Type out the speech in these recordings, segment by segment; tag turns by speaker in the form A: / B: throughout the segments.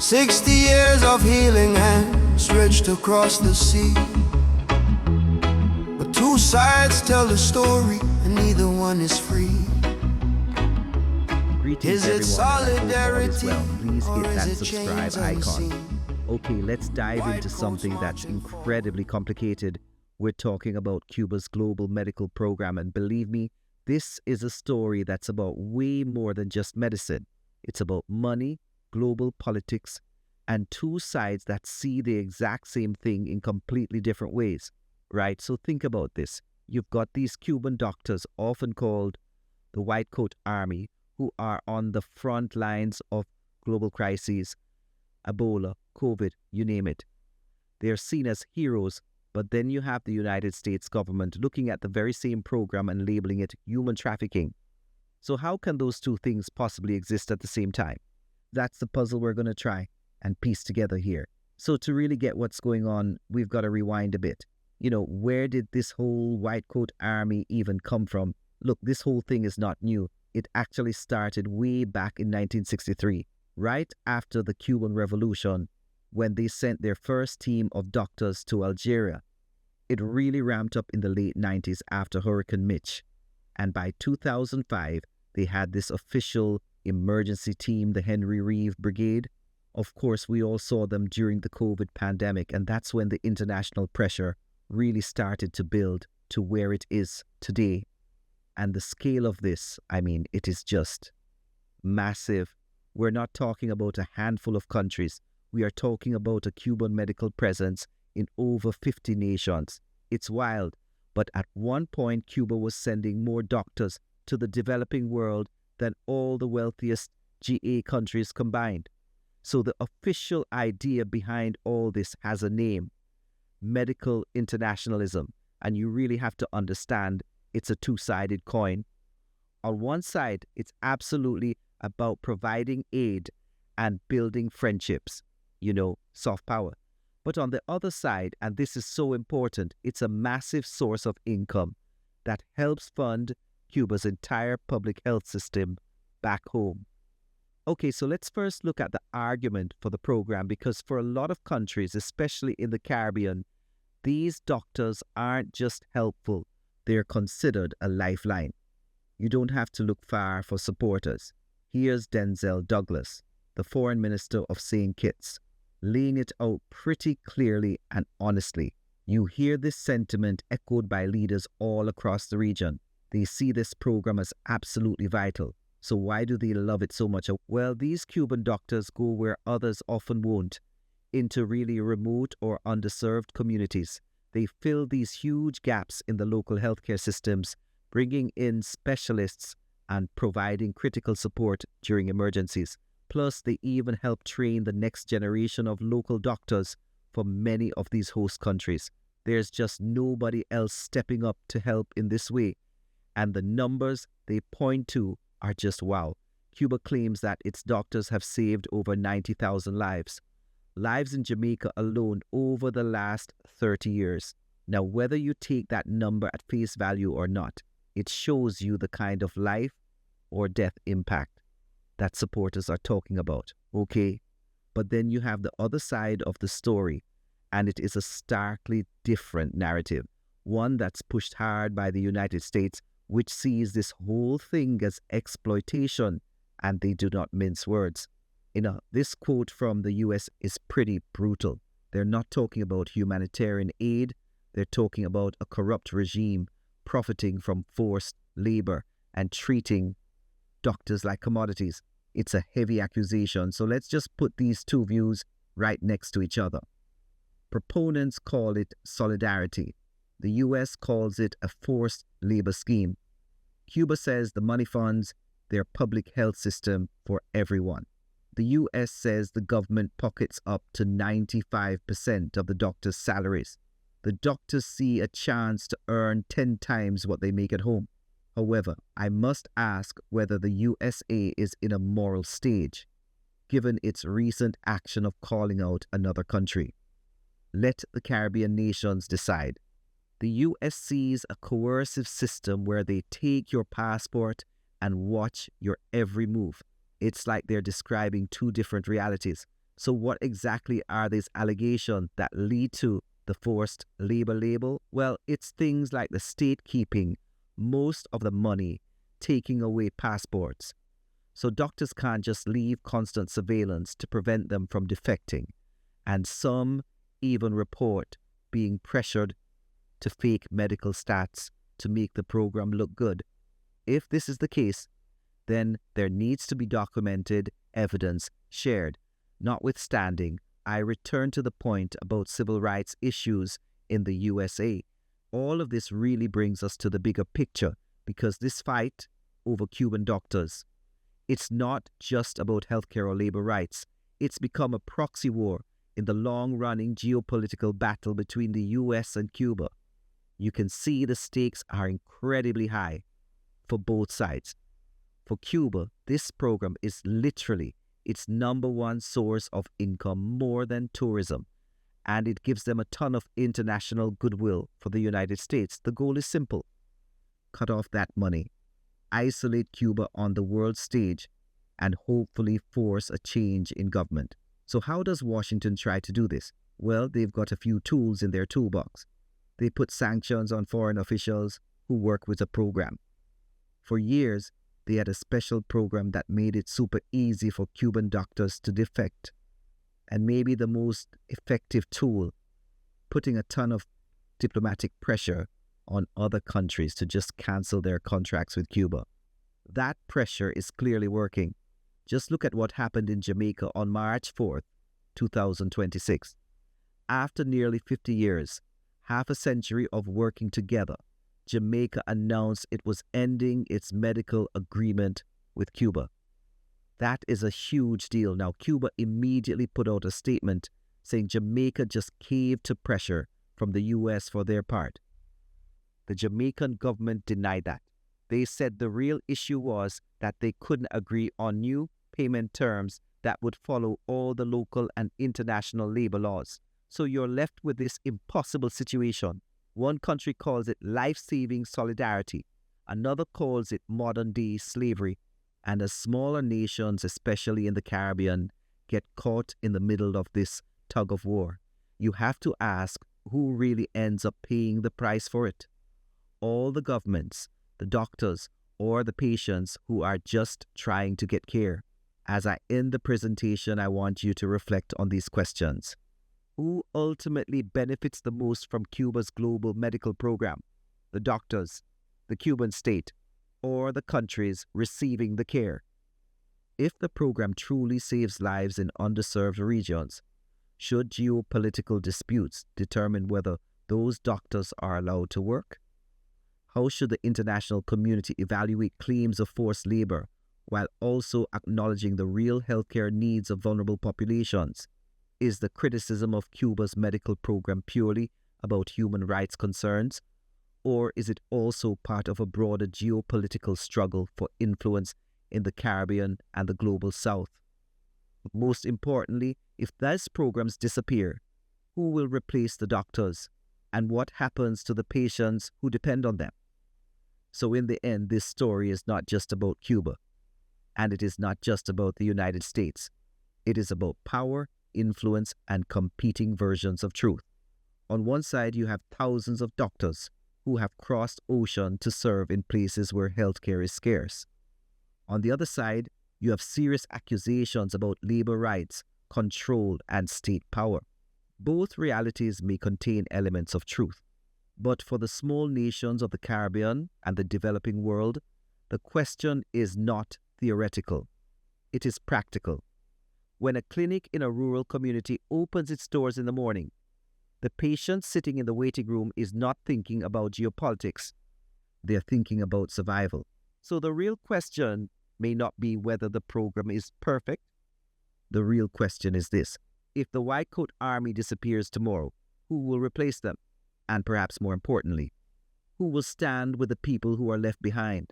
A: 60 years of healing hands stretched across the sea. But two sides tell the story, and neither one is free.
B: Greetings
A: Is it
B: everyone, and I hope all is
A: solidarity,
B: well. Please
A: or
B: hit
A: is
B: that
A: it
B: subscribe
A: chains
B: icon.
A: unseen?
B: Okay, let's dive
A: White
B: into
A: coats
B: something that's
A: marching for-
B: incredibly complicated. We're talking about Cuba's global medical program, and believe me, this is a story that's about way more than just medicine. It's about money, global politics, and two sides that see the exact same thing in completely different ways, right? So think about this. You've got these Cuban doctors, often called the White Coat Army, who are on the front lines of global crises, Ebola, COVID, you name it. They're seen as heroes, but then you have the United States government looking at the very same program and labeling it human trafficking. So how can those two things possibly exist at the same time? That's the puzzle we're going to try and piece together here. So to really get what's going on, we've got to rewind a bit. Where did this whole White Coat Army even come from? Look, this whole thing is not new. It actually started way back in 1963, right after the Cuban Revolution, when they sent their first team of doctors to Algeria. It really ramped up in the late 90s after Hurricane Mitch. And by 2005, they had this official emergency team, the Henry Reeve Brigade. Of course, we all saw them during the COVID pandemic, and that's when the international pressure really started to build to where it is today. And the scale of this, it is just massive. We're not talking about a handful of countries. We are talking about a Cuban medical presence in over 50 nations. It's wild, but at one point, Cuba was sending more doctors to the developing world than all the wealthiest GA countries combined. So the official idea behind all this has a name: medical internationalism. And you really have to understand it's a two-sided coin. On one side, it's absolutely about providing aid and building friendships, soft power. But on the other side, and this is so important, it's a massive source of income that helps fund Cuba's entire public health system back home. Okay, so let's first look at the argument for the program, because for a lot of countries, especially in the Caribbean, these doctors aren't just helpful, they're considered a lifeline. You don't have to look far for supporters. Here's Denzel Douglas, the foreign minister of St. Kitts, laying it out pretty clearly and honestly. You hear this sentiment echoed by leaders all across the region. They see this program as absolutely vital. So why do they love it so much? Well, these Cuban doctors go where others often won't, into really remote or underserved communities. They fill these huge gaps in the local healthcare systems, bringing in specialists and providing critical support during emergencies. Plus, they even help train the next generation of local doctors for many of these host countries. There's just nobody else stepping up to help in this way. And the numbers they point to are just wow. Cuba claims that its doctors have saved over 90,000 lives. Lives in Jamaica alone over the last 30 years. Now, whether you take that number at face value or not, it shows you the kind of life or death impact that supporters are talking about, okay? But then you have the other side of the story, and it is a starkly different narrative, one that's pushed hard by the United States, which sees this whole thing as exploitation, and they do not mince words. This quote from the US is pretty brutal. They're not talking about humanitarian aid, they're talking about a corrupt regime profiting from forced labor and treating doctors like commodities. It's a heavy accusation, so let's just put these two views right next to each other. Proponents call it solidarity. The US calls it a forced labor scheme. Cuba says the money funds their public health system for everyone. The US says the government pockets up to 95% of the doctors' salaries. The doctors see a chance to earn 10 times what they make at home. However, I must ask whether the USA is in a moral stage, given its recent action of calling out another country. Let the Caribbean nations decide. The US sees a coercive system where they take your passport and watch your every move. It's like they're describing two different realities. So what exactly are these allegations that lead to the forced labor label? Well, it's things like the state keeping most of the money, taking away passports. So doctors can't just leave constant surveillance to prevent them from defecting. And some even report being pressured to fake medical stats to make the program look good. If this is the case, then there needs to be documented evidence shared. Notwithstanding, I return to the point about civil rights issues in the USA. All of this really brings us to the bigger picture, because this fight over Cuban doctors, it's not just about healthcare or labor rights. It's become a proxy war in the long-running geopolitical battle between the US and Cuba. You can see the stakes are incredibly high for both sides. For Cuba, this program is literally its number one source of income, more than tourism, and it gives them a ton of international goodwill for the United States. The goal is simple: cut off that money, isolate Cuba on the world stage, and hopefully force a change in government. So how does Washington try to do this? Well, they've got a few tools in their toolbox. They put sanctions on foreign officials who work with a program. For years, they had a special program that made it super easy for Cuban doctors to defect. And maybe the most effective tool, putting a ton of diplomatic pressure on other countries to just cancel their contracts with Cuba. That pressure is clearly working. Just look at what happened in Jamaica on March 4th, 2026. After nearly 50 years, half a century of working together, Jamaica announced it was ending its medical agreement with Cuba. That is a huge deal. Now, Cuba immediately put out a statement saying Jamaica just caved to pressure from the US for their part. The Jamaican government denied that. They said the real issue was that they couldn't agree on new payment terms that would follow all the local and international labor laws. So you're left with this impossible situation. One country calls it life-saving solidarity. Another calls it modern-day slavery. And as smaller nations, especially in the Caribbean, get caught in the middle of this tug of war, you have to ask who really ends up paying the price for it. All the governments, the doctors, or the patients who are just trying to get care. As I end the presentation, I want you to reflect on these questions. Who ultimately benefits the most from Cuba's global medical program? The doctors, the Cuban state, or the countries receiving the care? If the program truly saves lives in underserved regions, should geopolitical disputes determine whether those doctors are allowed to work? How should the international community evaluate claims of forced labor while also acknowledging the real healthcare needs of vulnerable populations? Is the criticism of Cuba's medical program purely about human rights concerns, or is it also part of a broader geopolitical struggle for influence in the Caribbean and the global South? Most importantly, if these programs disappear, who will replace the doctors, and what happens to the patients who depend on them? So in the end, this story is not just about Cuba, and it is not just about the United States. It is about power, influence, and competing versions of truth. On one side, you have thousands of doctors who have crossed ocean to serve in places where healthcare is scarce. On the other side, you have serious accusations about labor rights, control, and state power. Both realities may contain elements of truth. But for the small nations of the Caribbean and the developing world, the question is not theoretical. It is practical. When a clinic in a rural community opens its doors in the morning, the patient sitting in the waiting room is not thinking about geopolitics. They are thinking about survival. So the real question may not be whether the program is perfect. The real question is this: if the White Coat Army disappears tomorrow, who will replace them? And perhaps more importantly, who will stand with the people who are left behind?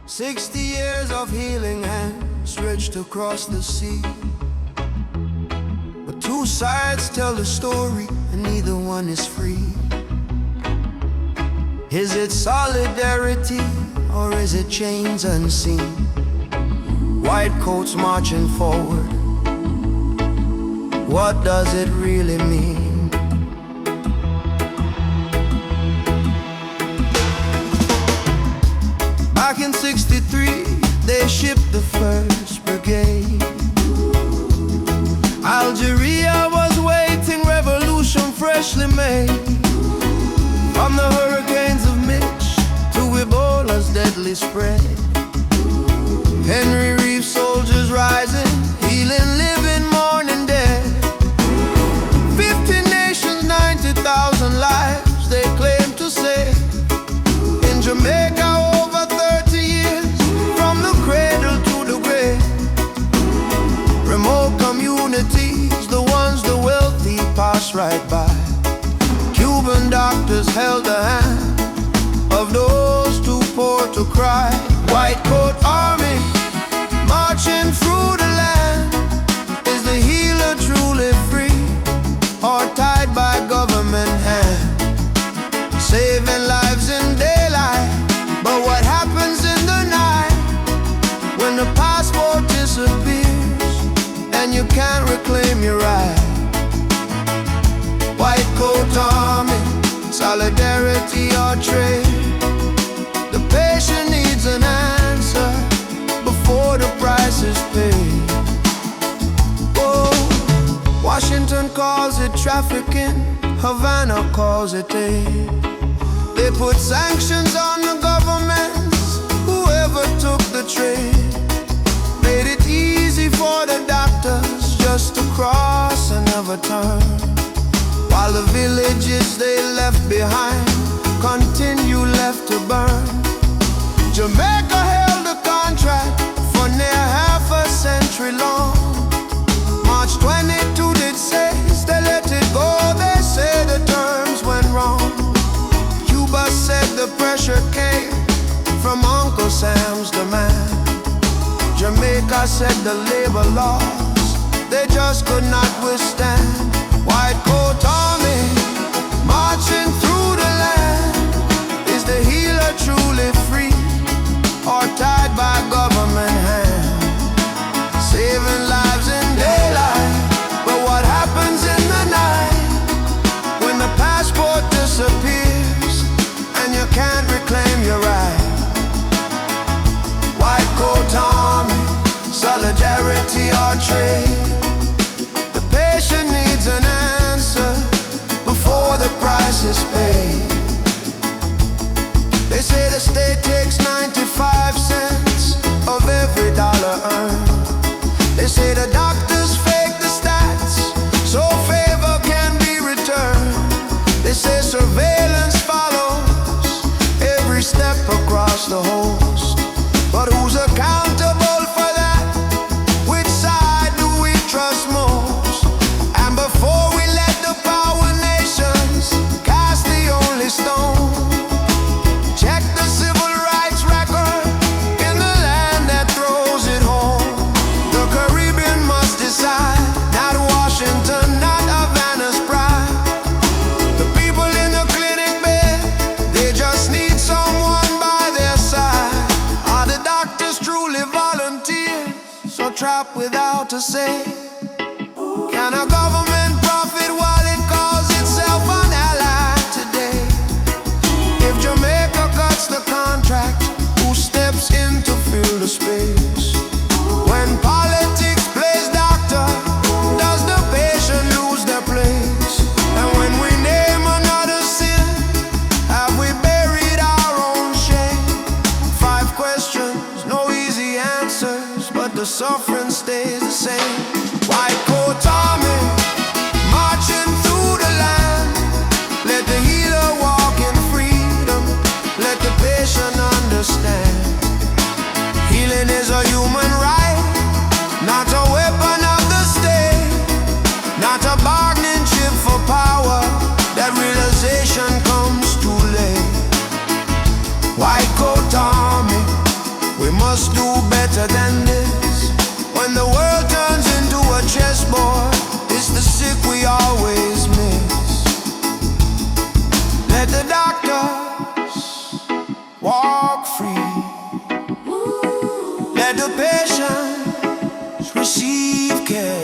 A: "60 years of healing hands reached across the sea, but too sides tell a story, and neither one is free. Is it solidarity, or is it chains unseen? White coats marching forward, what does it really mean? Back in '63, they shipped the first brigade. Algeria was waiting, revolution freshly made. From the hurricanes of Mitch to Ebola's deadly spread, Henry Reef soldiers rising, healing living, mourning dead. 50 nations, 90,000 lives they claim to save. In Jamaica over 30 years, from the cradle to the grave. Remote communities, the ones the wealthy pass right by. Cuban doctors held the hand of those too poor to cry. White coat army marching through the land. Is the healer truly free, or tied by government hand? Saving lives in daylight, but what happens in the night? When the passport disappears and you can't reclaim your right. White coat army, solidarity or trade? The patient needs an answer before the price is paid. Oh, Washington calls it trafficking, Havana calls it aid. They put sanctions on the governments, whoever took the trade. Made it easy for the doctors just to cross and never turn, while the villages they left behind continue left to burn. Jamaica held a contract for near half a century long. March 22 did say they let it go, they say the terms went wrong. Cuba said the pressure came from Uncle Sam's demand. Jamaica said the labor laws they just could not withstand. White coat army marching through the land. Is the healer truly free, or tied by government hand? Saving lives in daylight, but what happens in the night? When the passport disappears and you can't reclaim your right. White coat army, solidarity or trade? The patient needs an answer before the price is paid. They say the state takes 95 cents of every dollar earned. They say the doctors fake the stats so favor can be returned. They say surveillance follows every step across the host. But who's accountable for that? Which side do we trust most? And before we let the power nations cast the only stone, check the civil rights record in the land that throws it home. The Caribbean must decide, not Washington, not Havana's pride. The people in the clinic bed, they just need someone by their side. Are the doctors truly volunteers, so trapped without a say? Can a government profit while it calls itself an ally today? If Jamaica cuts the contract, who steps in to fill the space? When politics plays doctor, does the patient lose their place? And when we name another sin, have we buried our own shame? 5 questions, no easy answers, but the suffering stays the same. White coat army marching through the land. Let the healer walk in freedom, let the patient understand. Healing is a human right, not a weapon of the state, not a bargaining chip for power. That realization comes too late. White coat army, we must do better than this. When the world turns into a chessboard, it's the sick we receive care.